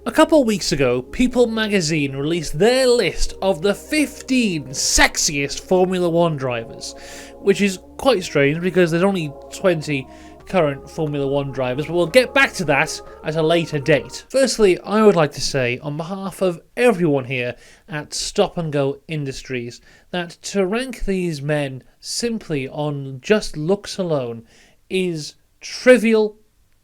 A couple weeks ago, People magazine released their list of the 15 sexiest Formula 1 drivers, which is quite strange because there's only 20 current Formula 1 drivers, but we'll get back to that at a later date. Firstly, I would like to say, on behalf of everyone here at Stop and Go Industries, that to rank these men simply on just looks alone is trivial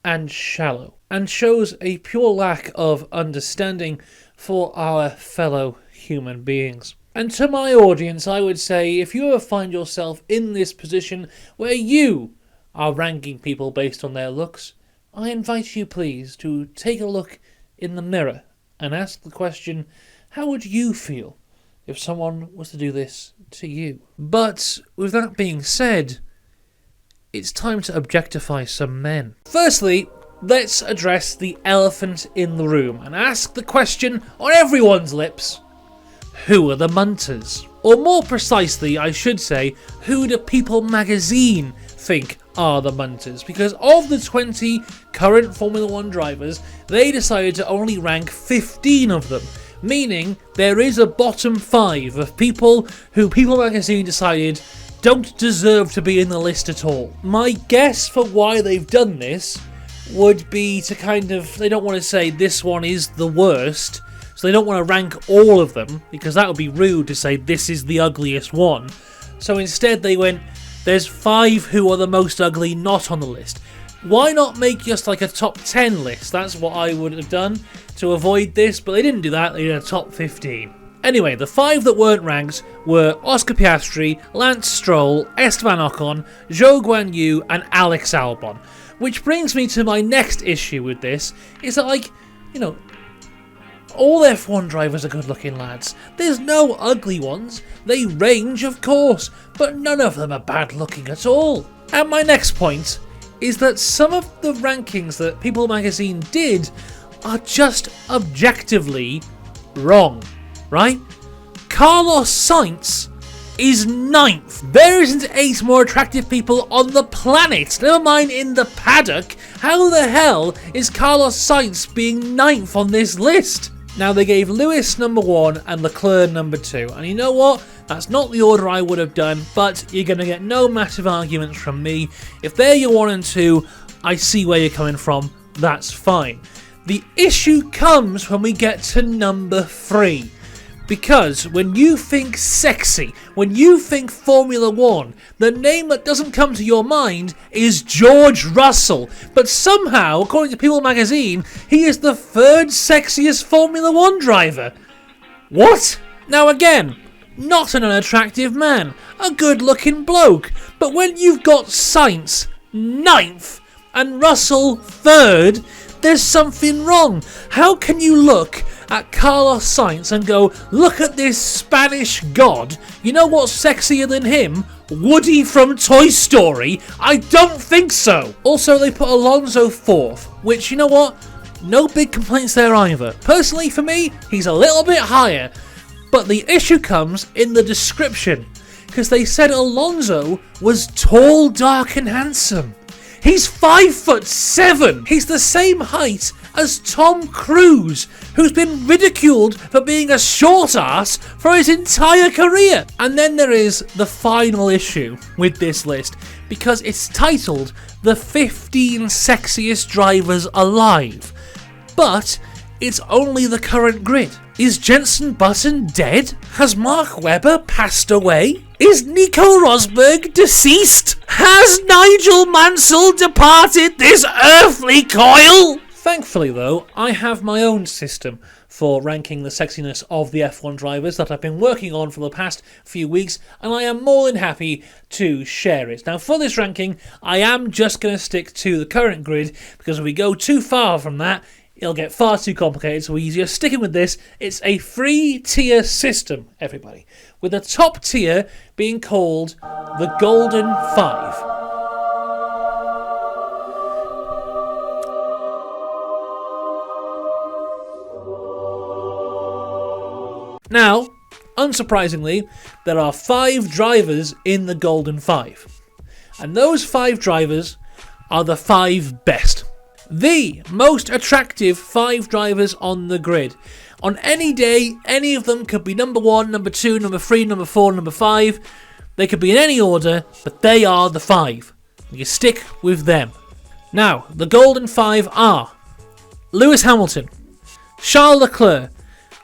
and shallow, and shows a pure lack of understanding for our fellow human beings. And to my audience, I would say, if you ever find yourself in this position where you are ranking people based on their looks, I invite you please to take a look in the mirror and ask the question, how would you feel if someone was to do this to you? But with that being said, it's time to objectify some men. Firstly, let's address the elephant in the room and ask the question on everyone's lips: who are the munters? Or more precisely, I should say, who do People magazine think are the munters? Because of the 20 current Formula 1 drivers, they decided to only rank 15 of them, meaning there is a bottom 5 of people who People magazine decided don't deserve to be in the list at all. My guess for why they've done this would be to they don't want to say this one is the worst, so they don't want to rank all of them, because that would be rude to say this is the ugliest one. So instead they went, there's 5 who are the most ugly not on the list. Why not make just like a top 10 list? That's what I would have done to avoid this, but they didn't do that, they did a top 15. Anyway, the 5 that weren't ranked were Oscar Piastri, Lance Stroll, Esteban Ocon, Zhou Guanyu, and Alex Albon. Which brings me to my next issue with this, is that all F1 drivers are good looking lads. There's no ugly ones. They range, of course, but none of them are bad looking at all. And my next point is that some of the rankings that People magazine did are just objectively wrong, right? Carlos Sainz is 9th. There isn't 8 more attractive people on the planet, never mind in the paddock. How the hell is Carlos Sainz being 9th on this list? Now, they gave Lewis number 1 and Leclerc number 2, and you know what? That's not the order I would have done, but you're going to get no massive arguments from me. If they're your 1 and 2, I see where you're coming from, that's fine. The issue comes when we get to number 3. Because when you think sexy, when you think Formula 1, the name that doesn't come to your mind is George Russell. But somehow, according to People magazine, he is the 3rd sexiest Formula 1 driver. What? Now again, not an unattractive man, a good looking bloke. But when you've got Sainz 9th and Russell 3rd, there's something wrong. How can you look at Carlos Sainz and go, look at this Spanish god? You know what's sexier than him? Woody from Toy Story? I don't think so. Also, they put Alonso 4th, which, you know what? No big complaints there either. Personally, for me, he's a little bit higher. But the issue comes in the description, because they said Alonso was tall, dark and handsome. He's 5'7". He's the same height as Tom Cruise, who's been ridiculed for being a short ass for his entire career. And then there is the final issue with this list, because it's titled The 15 Sexiest Drivers Alive. But it's only the current grid. Is Jenson Button dead? Has Mark Webber passed away? Is Nico Rosberg deceased? Has Nigel Mansell departed this earthly coil? Thankfully though, I have my own system for ranking the sexiness of the F1 drivers that I've been working on for the past few weeks, and I am more than happy to share it. Now for this ranking, I am just going to stick to the current grid, because if we go too far from that, it'll get far too complicated, so we're just sticking with this. It's a 3-tier system, everybody, with the top tier being called the Golden 5. Now, unsurprisingly, there are 5 drivers in the Golden 5. And those 5 drivers are the 5 best. The most attractive 5 drivers on the grid. On any day, any of them could be number 1, number 2, number 3, number 4, number 5. They could be in any order, but they are the 5. You stick with them. Now, the golden 5 are Lewis Hamilton, Charles Leclerc,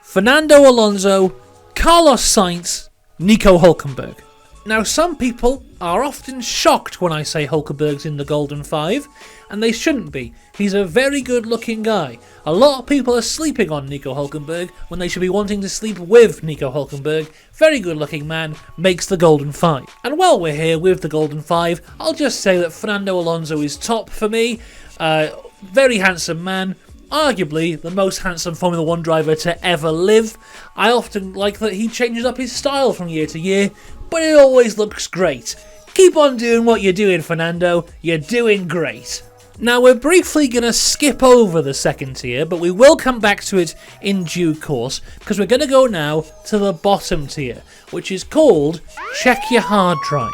Fernando Alonso, Carlos Sainz, Nico Hülkenberg. Now, some people are often shocked when I say Hülkenberg's in the golden 5, and they shouldn't be. He's a very good looking guy. A lot of people are sleeping on Nico Hülkenberg when they should be wanting to sleep with Nico Hülkenberg. Very good looking man, makes the golden 5. And while we're here with the golden 5, I'll just say that Fernando Alonso is top for me. Very handsome man. Arguably the most handsome Formula 1 driver to ever live. I often like that he changes up his style from year to year, but it always looks great. Keep on doing what you're doing, Fernando. You're doing great. Now, we're briefly going to skip over the second tier, but we will come back to it in due course, because we're going to go now to the bottom tier, which is called Check Your Hard Drive.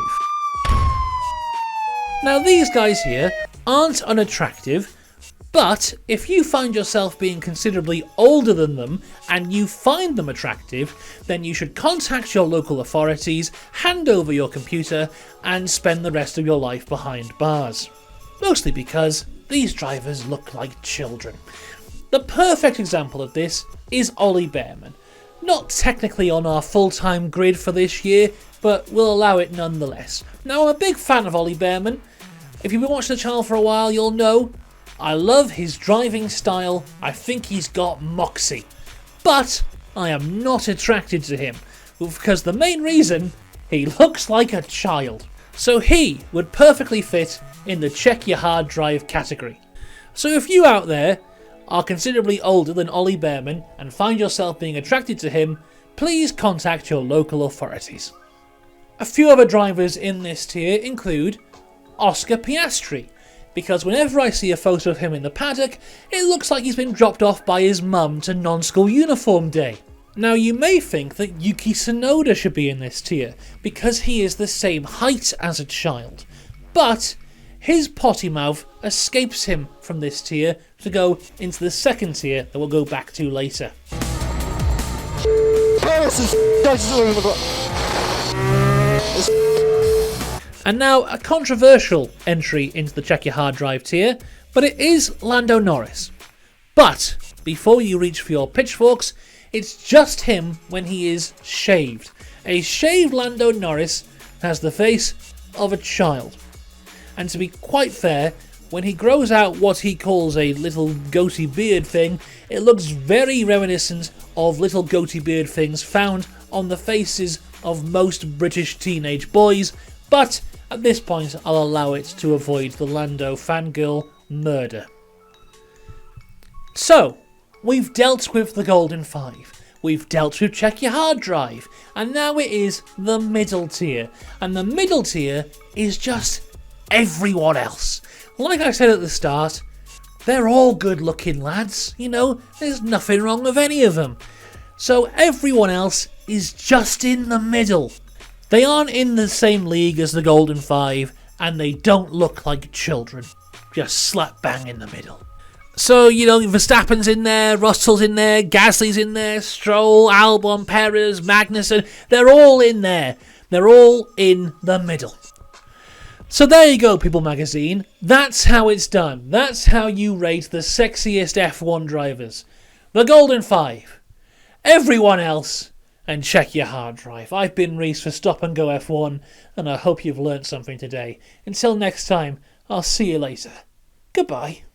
Now, these guys here aren't unattractive, but if you find yourself being considerably older than them and you find them attractive, then you should contact your local authorities, hand over your computer, and spend the rest of your life behind bars. Mostly because these drivers look like children. The perfect example of this is Ollie Behrman. Not technically on our full-time grid for this year, but we'll allow it nonetheless. Now, I'm a big fan of Ollie Behrman. If you've been watching the channel for a while, you'll know I love his driving style. I think he's got moxie. But I am not attracted to him, because the main reason, he looks like a child. So he would perfectly fit in the Check Your Hard Drive category. So if you out there are considerably older than Ollie Behrman and find yourself being attracted to him, please contact your local authorities. A few other drivers in this tier include Oscar Piastri, because whenever I see a photo of him in the paddock, it looks like he's been dropped off by his mum to non-school uniform day. Now, you may think that Yuki Tsunoda should be in this tier, because he is the same height as a child, but his potty mouth escapes him from this tier to go into the second tier that we'll go back to later. And now a controversial entry into the Check Your Hard Drive tier, but it is Lando Norris. But before you reach for your pitchforks, it's just him when he is shaved. A shaved Lando Norris has the face of a child. And to be quite fair, when he grows out what he calls a little goatee beard thing, it looks very reminiscent of little goatee beard things found on the faces of most British teenage boys, but at this point I'll allow it to avoid the Lando fangirl murder. So, we've dealt with the Golden 5. We've dealt with Check Your Hard Drive. And now it is the middle tier. And the middle tier is just everyone else. Like I said at the start, they're all good looking lads. You know, there's nothing wrong with any of them. So everyone else is just in the middle. They aren't in the same league as the Golden 5, and they don't look like children. Just slap bang in the middle. So, you know, Verstappen's in there, Russell's in there, Gasly's in there, Stroll, Albon, Perez, Magnussen, they're all in there. They're all in the middle. So there you go, People Magazine. That's how it's done. That's how you rate the sexiest F1 drivers. The Golden 5. Everyone else. And Check Your Hard Drive. I've been Reese for Stop and Go F1, and I hope you've learnt something today. Until next time, I'll see you later. Goodbye.